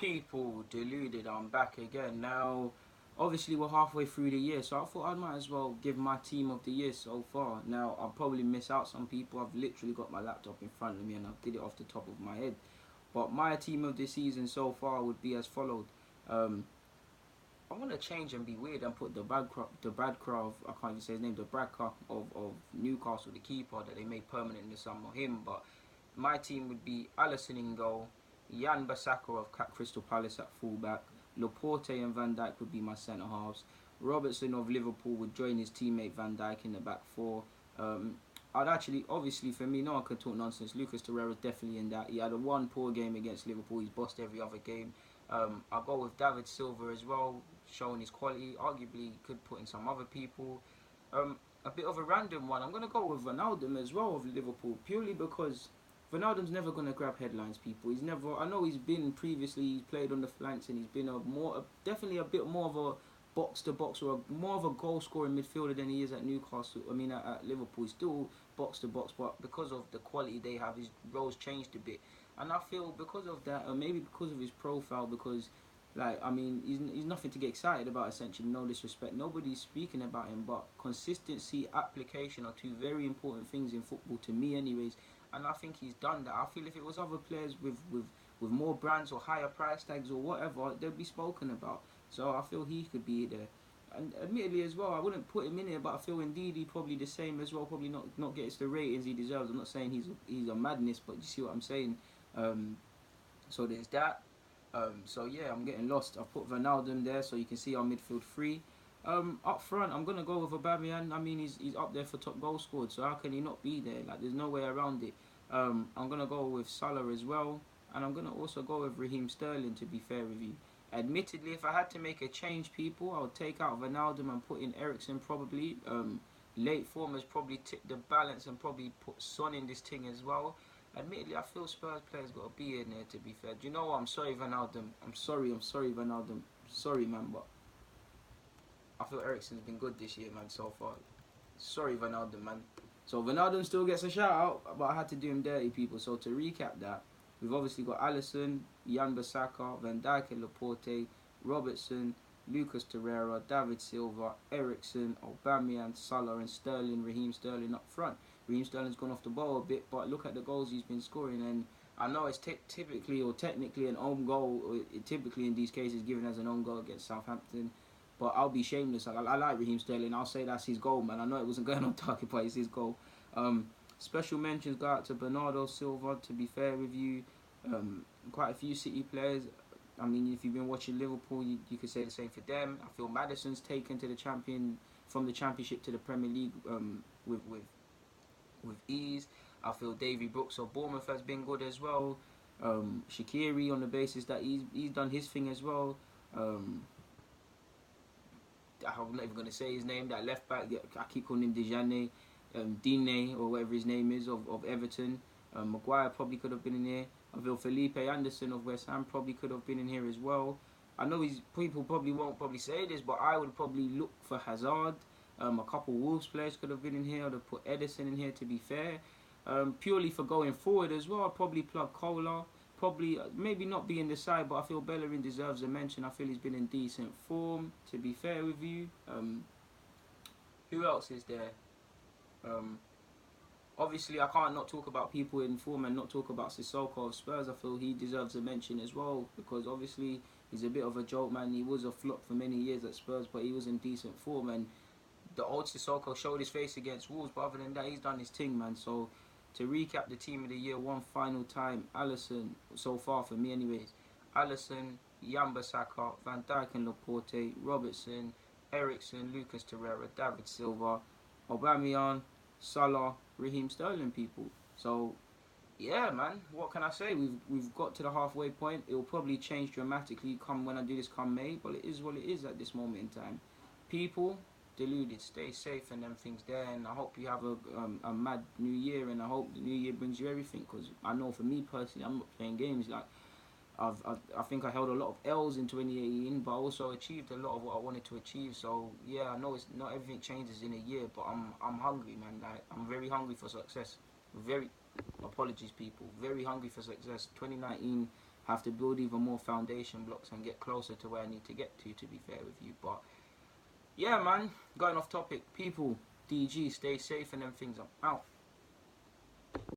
People deluded, I'm back again. Now, obviously, we're halfway through the year, so I thought I might as well give my team of the year so far. Now, I'll probably miss out some people. I've literally got my laptop in front of me and I did it off the top of my head. But my team of the season so far would be as followed. Um, I'm gonna change and be weird and put the Bradcroft, I can't even say his name, the Bradcroft of Newcastle, the keeper that they made permanent this summer, him. But my team would be Alisson in goal, Jan Bissaka of Crystal Palace at fullback, Laporte and Van Dijk would be my centre halves. Robertson of Liverpool would join his teammate Van Dijk in the back four. Um, I'd actually, obviously, for me, no one can talk nonsense. Lucas Torreira's definitely in that. He had a one poor game against Liverpool. He's bossed every other game. I'll go with David Silva as well, showing his quality. Arguably, could put in some other people. A bit of a random one. I'm going to go with Ronaldo as well of Liverpool, purely because Ronaldo's never going to grab headlines, people. He's never. I know he's been previously. He's played on the flanks and he's been definitely a bit more of a box to box or more of a goal scoring midfielder than he is at Newcastle. I mean, at Liverpool, he's still box to box, but because of the quality they have, his roles changed a bit. And I feel because of that, or maybe because of his profile, because like, I mean, he's nothing to get excited about, essentially, no disrespect. Nobody's speaking about him, but consistency, application are two very important things in football, to me anyways. And I think he's done that. I feel if it was other players with more brands or higher price tags or whatever, they'd be spoken about. So I feel he could be there. And admittedly as well, I wouldn't put him in here, but I feel indeed he probably the same as well. Probably not gets the ratings he deserves. I'm not saying he's a madness, but you see what I'm saying. Um, so there's that. So yeah, I'm getting lost. I've put Ronaldo there, so you can see our midfield three. Up front, I'm gonna go with Aubameyang. I mean, he's up there for top goal scored, so how can he not be there? Like, there's no way around it. I'm gonna go with Salah as well, and I'm gonna also go with Raheem Sterling. To be fair with you, admittedly, if I had to make a change, people, I would take out Ronaldo and put in Eriksen probably. Late form has probably tipped the balance and probably put Son in this thing as well. Admittedly, I feel Spurs players got to be in there, to be fair. Do you know what? I'm sorry, Ronaldo. I'm sorry, Ronaldo. Sorry, man, but I feel Eriksen's been good this year, man, so far. Sorry, Ronaldo, man. So Ronaldo still gets a shout out, but I had to do him dirty, people. So to recap that, we've obviously got Alisson, Jan Bissaka, Van Dijk and Laporte, Robertson, Lucas Torreira, David Silva, Eriksen, Aubameyang, Salah and Sterling, Raheem Sterling up front. Raheem Sterling's gone off the ball a bit, but look at the goals he's been scoring. And I know it's typically or technically an own goal, or typically in these cases given as an own goal against Southampton. But I'll be shameless. I like Raheem Sterling. I'll say that's his goal, man. I know it wasn't going on target, but it's his goal. Special mentions go out to Bernardo Silva, to be fair with you. Quite a few City players. I mean, if you've been watching Liverpool, you could say the same for them. I feel Maddison's taken to from the Championship to the Premier League with ease. I feel Davy Brooks of Bournemouth has been good as well. Shaqiri, on the basis that he's done his thing as well. I'm not even going to say his name, that left back, I keep calling him Dejane, Dine, or whatever his name is, of Everton. Maguire probably could have been in here. I feel Felipe Anderson of West Ham probably could have been in here as well. I know people probably won't probably say this, but I would probably look for Hazard. A couple Wolves players could have been in here. I'd have put Edison in here, to be fair. Purely for going forward as well, I'd probably plug Kola. Probably, maybe not be in the side, but I feel Bellerin deserves a mention. I feel he's been in decent form, to be fair with you. Who else is there? Obviously, I can't not talk about people in form and not talk about Sissoko of Spurs. I feel he deserves a mention as well, because obviously he's a bit of a joke, man. He was a flop for many years at Spurs, but he was in decent form, and the old Sissoko showed his face against Wolves, but other than that, he's done his thing, man. So to recap the team of the year one final time, Alisson, so far for me anyways, Alisson, Jan Bissaka, Van Dijk and Laporte, Robertson, Eriksen, Lucas Torreira, David Silva, Aubameyang, Salah, Raheem Sterling, people. So yeah, man, what can I say? We've got to the halfway point. It will probably change dramatically when I do this come May, but it is what it is at this moment in time. People, deluded, stay safe and them things there, and I hope you have a mad new year, and I hope the new year brings you everything, because I know for me personally, I'm not playing games. Like, I think I held a lot of L's in 2018, but I also achieved a lot of what I wanted to achieve. So yeah, I know it's not everything changes in a year, but I'm hungry, man. Like, I'm very hungry for success. Very, apologies people, very hungry for success. 2019 have to build even more foundation blocks and get closer to where I need to get to be fair with you. But yeah, man, going off topic, people, DG, stay safe and them things. I'm out.